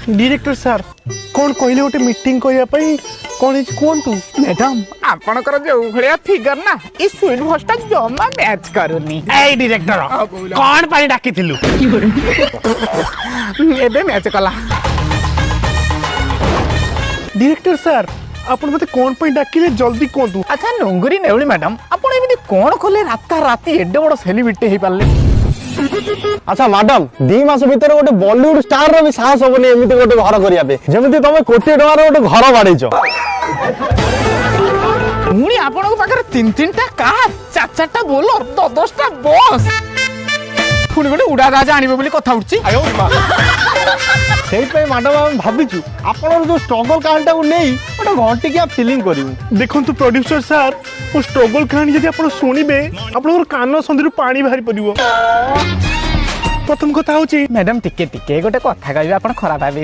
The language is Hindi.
डिरेक्टर सर कौन कहले गोटे मीटिंग करने कौन कहतु मैडम आपणकर जो भाया फिगर ना ये स्वीट भोजटा जमा मैच करूनी ए डिरेक्टर कौन पानी डाकी थिलु एबे मैच कला डिरेक्टर सर आपण मते कौन पानी डाकिले जल्दी कहतु अच्छा नंगुरी नेउली मैडम आपण एमिति कोन खोले राता राती एडे बड़ सेलिब्रिटी हे पाले अच्छा मैडम 2 मास भीतर गोटे बॉलीवुड स्टार रो भी साहस होबनी एमिति गोटे घर करिया पे जेमिति तमे कोटी टकार गोटे घर बाड़ीचो मुनी आपण को पाकर 3-3टा कार 4-4टा बोलर 10-10टा बस पुणी गोटे उड़ा राजा आनिबे बोली कथा उठची सेई पे मैडम हम भाबिचु आपण जो स्ट्रगल कहानी को नहीं गोटे घंटी क्या फीलिंग करिवु देखंतु प्रोड्यूसर सर वो स्ट्रगल कहानी जदि आपण सुनिबे आपण कान संदिरु पानी बाहरी पड़िबो प्रथम कथा होची मैडम टिके टिके गोटे कथा कहबे आपण खराब भाबे